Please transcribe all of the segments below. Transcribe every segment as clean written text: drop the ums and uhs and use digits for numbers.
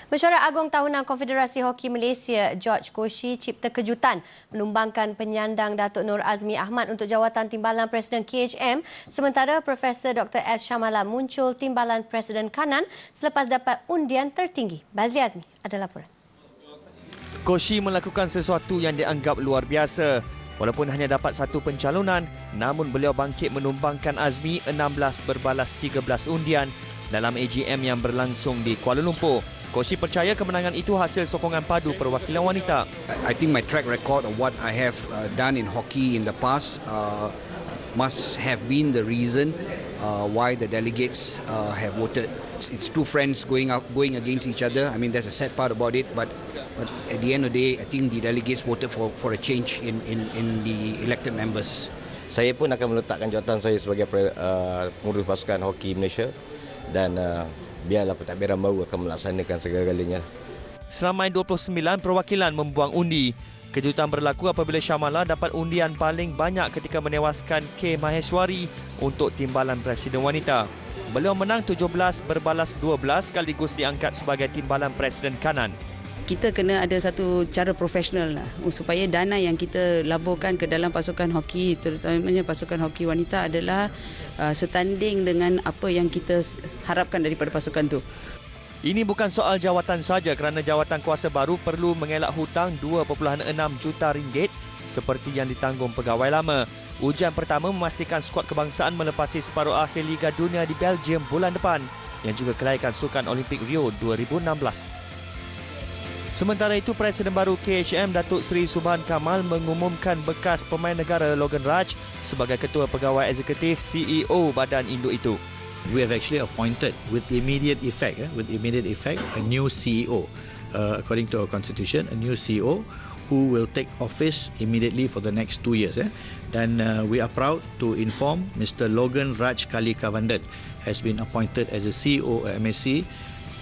Mesyuarat Agung Tahunan Konfederasi Hoki Malaysia, George Koshi cipta kejutan menumbangkan penyandang Datuk Nur Azmi Ahmad untuk jawatan Timbalan Presiden KHM, sementara Profesor Dr. S. Shamala muncul Timbalan Presiden Kanan selepas dapat undian tertinggi. Bazli Azmi ada laporan. Koshi melakukan sesuatu yang dianggap luar biasa. Walaupun hanya dapat satu pencalonan, namun beliau bangkit menumbangkan Azmi 16 berbalas 13 undian dalam AGM yang berlangsung di Kuala Lumpur. Koshi percaya kemenangan itu hasil sokongan padu perwakilan wanita. I think my track record of what I have done in hockey in the past must have been the reason why the delegates have voted. It's two friends going against each other. I mean, that's a sad part about it. But at the end of the day, I think the delegates voted for a change in the elected members. Saya pun akan meletakkan jawatan saya sebagai pengurus pasukan hoki Malaysia dan biarlah pentadbiran baru akan melaksanakan segala-galanya. Seramai 29 perwakilan membuang undi. Kejutan berlaku apabila Shamala dapat undian paling banyak ketika menewaskan K. Maheswari untuk Timbalan Presiden Wanita. Beliau menang 17 berbalas 12 sekaligus diangkat sebagai Timbalan Presiden Kanan. Kita kena ada satu cara profesional lah, supaya dana yang kita laburkan ke dalam pasukan hoki, terutamanya pasukan hoki wanita adalah setanding dengan apa yang kita harapkan daripada pasukan tu. Ini bukan soal jawatan saja kerana jawatan kuasa baru perlu mengelak hutang 2.6 juta ringgit seperti yang ditanggung pegawai lama. Ujian pertama memastikan skuad kebangsaan melepasi separuh akhir Liga Dunia di Belgium bulan depan yang juga kelahikan Sukan Olimpik Rio 2016. Sementara itu, Presiden baru KHM Datuk Seri Subhan Kamal mengumumkan bekas pemain negara Logan Raj sebagai Ketua Pegawai Eksekutif CEO badan induk itu. We have actually appointed with immediate effect a new CEO. According to our constitution, a new CEO who will take office immediately for the next 2 years. Dan we are proud to inform Mr. Logan Raj Kalikavandan has been appointed as a CEO at MSC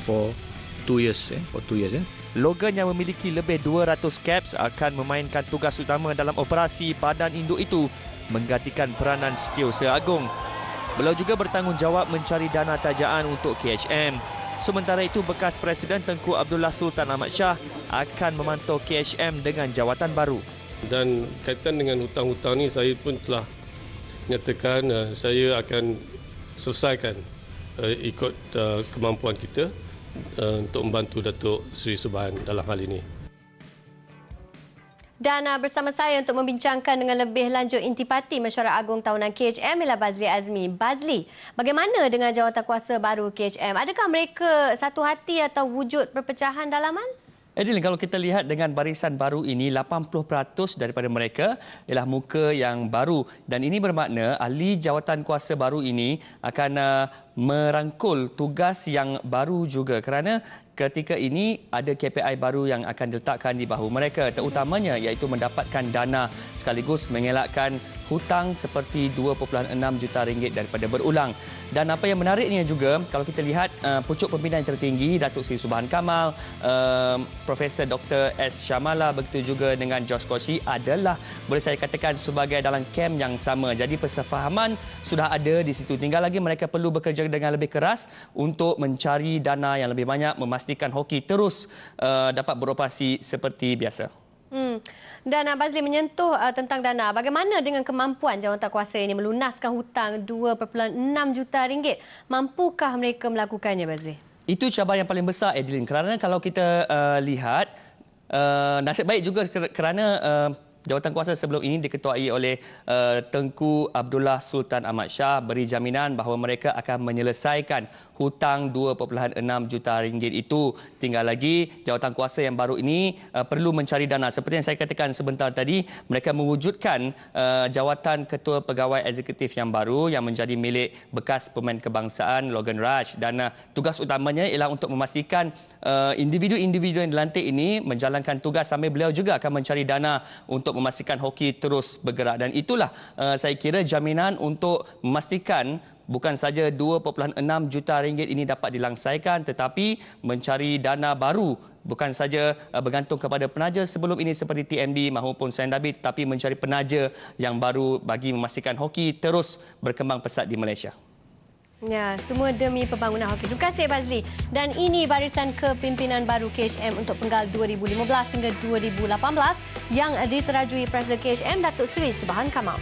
for 2 years. Logan yang memiliki lebih 200 caps akan memainkan tugas utama dalam operasi badan induk itu menggantikan peranan Setiausaha Agung. Beliau juga bertanggungjawab mencari dana tajaan untuk KHM. Sementara itu, bekas Presiden Tengku Abdullah Sultan Ahmad Shah akan memantau KHM dengan jawatan baru. Dan kaitan dengan hutang-hutang ini, saya pun telah nyatakan saya akan selesaikan ikut kemampuan kita untuk membantu Datuk Seri Subhan dalam hal ini. Dan bersama saya untuk membincangkan dengan lebih lanjut Intipati Mesyuarat Agung Tahunan KHM ialah Bazli Azmi. Bazli, bagaimana dengan jawatan kuasa baru KHM? Adakah mereka satu hati atau wujud perpecahan dalaman? Adil, kalau kita lihat dengan barisan baru ini, 80% daripada mereka ialah muka yang baru. Dan ini bermakna ahli jawatan kuasa baru ini akan merangkul tugas yang baru juga kerana ketika ini ada KPI baru yang akan diletakkan di bahu mereka, terutamanya iaitu mendapatkan dana sekaligus mengelakkan hutang seperti 2.6 juta ringgit daripada berulang. Dan apa yang menariknya juga, kalau kita lihat pucuk pimpinan tertinggi Datuk Seri Subhan Kamal, Profesor Dr. S. Shamala, begitu juga dengan George Koshi adalah boleh saya katakan sebagai dalam kem yang sama. Jadi persefahaman sudah ada di situ. Tinggal lagi mereka perlu bekerja dengan lebih keras untuk mencari dana yang lebih banyak, memastikan hoki terus dapat beroperasi seperti biasa. Dan Bazli menyentuh tentang dana. Bagaimana dengan kemampuan jawatan kuasa ini melunaskan hutang 2.6 juta ringgit? Mampukah mereka melakukannya, Bazli? Itu cabaran yang paling besar, Adeline. Kerana kalau kita lihat, nasib baik juga kerana jawatan kuasa sebelum ini diketuai oleh Tengku Abdullah Sultan Ahmad Shah beri jaminan bahawa mereka akan menyelesaikan hutang 2.6 juta ringgit itu. Tinggal lagi jawatan kuasa yang baru ini perlu mencari dana. Seperti yang saya katakan sebentar tadi, mereka mewujudkan jawatan Ketua Pegawai Eksekutif yang baru yang menjadi milik bekas pemain kebangsaan Logan Raj. Dan tugas utamanya ialah untuk memastikan individu-individu yang dilantik ini menjalankan tugas sambil beliau juga akan mencari dana untuk memastikan hoki terus bergerak. Dan itulah saya kira jaminan untuk memastikan bukan saja 2.6 juta ringgit ini dapat dilangsaikan, tetapi mencari dana baru bukan saja bergantung kepada penaja sebelum ini seperti TMB maupun Sendabi, tetapi mencari penaja yang baru bagi memastikan hoki terus berkembang pesat di Malaysia. Ya, semua demi pembangunan hoki. Terima kasih Bazli. Dan ini barisan kepimpinan baru KHM untuk penggal 2015 hingga 2018 yang diterajui Presiden KHM Datuk Seri Subhan Kamal.